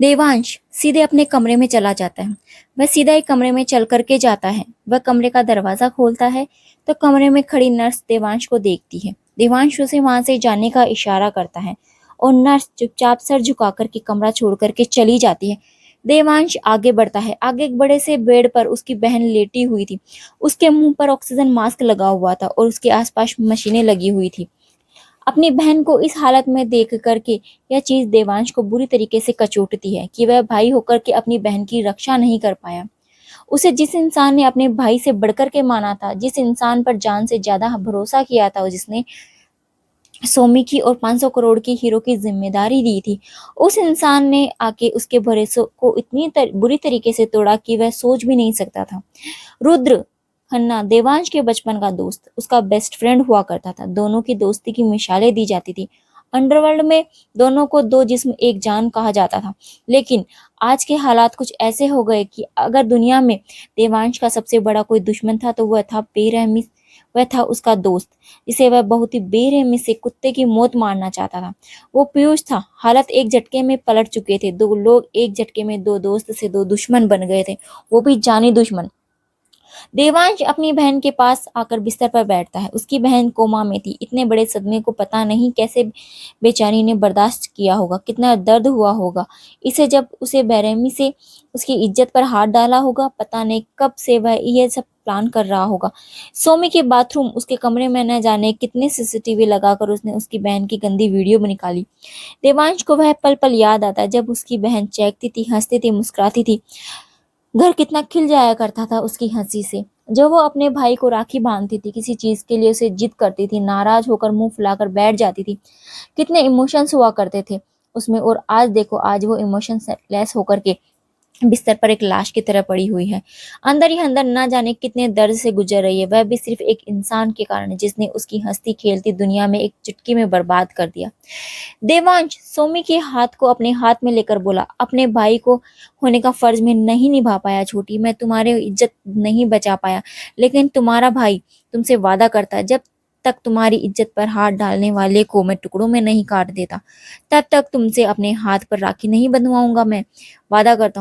देवांश सीधे अपने कमरे में चला जाता है। वह सीधा एक कमरे में चल करके जाता है। वह कमरे का दरवाजा खोलता है तो कमरे में खड़ी नर्स देवांश को देखती है। देवांश उसे वहां से जाने का इशारा करता है और नर्स चुपचाप सर झुका करके कमरा छोड़ करके चली जाती है। देवांश आगे बढ़ता है। आगे एक बड़े से बेड पर उसकी बहन लेटी हुई थी। उसके मुंह पर ऑक्सीजन मास्क लगा हुआ था और उसके आसपास मशीनें लगी हुई थी। अपनी बहन को इस हालत में देख करके यह चीज देवांश को बुरी तरीके से कचोटती है कि वह भाई होकर के अपनी बहन की रक्षा नहीं कर पाया। उसे जिस इंसान ने अपने भाई से बढ़कर के माना था, जिस इंसान पर जान से ज्यादा भरोसा किया था, जिसने सोमी की और 500 करोड़ की हीरो की जिम्मेदारी दी थी, उस इंसान ने आके उसके भरोसे को इतनी बुरी तरीके से तोड़ा कि वह सोच भी नहीं सकता था। रुद्र खन्ना देवांश के बचपन का दोस्त, उसका बेस्ट फ्रेंड हुआ करता था। दोनों की दोस्ती की मिसालें दी जाती थी। अंडरवर्ल्ड में दोनों को दो जिस्म एक जान कहा जाता था। लेकिन आज के हालात कुछ ऐसे हो गए कि अगर दुनिया में देवांश का सबसे बड़ा कोई दुश्मन था तो वह था बेरहमी। वह था उसका दोस्त, जिसे वह बहुत ही बेरहमी से कुत्ते की मौत मारना चाहता था। वो पीयूष था। हालत एक झटके में पलट चुके थे। दो लोग एक झटके में दो दोस्त से दो दुश्मन बन गए थे, वो भी जानी दुश्मन। देवांश अपनी बहन के पास आकर बिस्तर पर बैठता है। उसकी बहन कोमा में थी। इतने बड़े सदमे को पता नहीं कैसे बेचारी ने बर्दाश्त किया होगा, कितना दर्द हुआ होगा इसे जब उसे बेरहमी से उसकी इज्जत पर हाथ डाला होगा। पता नहीं कब से वह यह सब प्लान कर रहा होगा। सोमी के बाथरूम, उसके कमरे में न जाने कितने सीसीटीवी लगाकर उसने उसकी बहन की गंदी वीडियो निकाली। देवांश को वह पल पल याद आता जब उसकी बहन चहकती थी, हंसती थी, मुस्कुराती थी। घर कितना खिल जाया करता था उसकी हंसी से। जब वो अपने भाई को राखी बांधती थी, किसी चीज के लिए उसे जिद करती थी, नाराज होकर मुंह फुलाकर बैठ जाती थी, कितने इमोशंस हुआ करते थे उसमें। और आज देखो, आज वो इमोशंस लेस होकर के बिस्तर पर एक लाश की तरह पड़ी हुई है। अंदर ही अंदर ना जाने कितने दर्द से गुजर रही है। वह भी सिर्फ एक इंसान के कारण, जिसने उसकी हंसती खेलती दुनिया में एक चुटकी में बर्बाद कर दिया। देवांश सोमी के हाथ को अपने हाथ में लेकर बोला, अपने भाई को होने का फर्ज मैं नहीं निभा पाया छोटी, मैं तुम्हारी इज्जत नहीं बचा पाया, लेकिन तुम्हारा भाई तुमसे वादा करता है, जब तक तुम्हारी इज्जत पर हाथ डालने वाले को मैं टुकड़ों में नहीं काट देता, तब तक तुमसे अपने हाथ पर राखी नहीं बंधवाऊंगा। मैं वादा करता हूँ।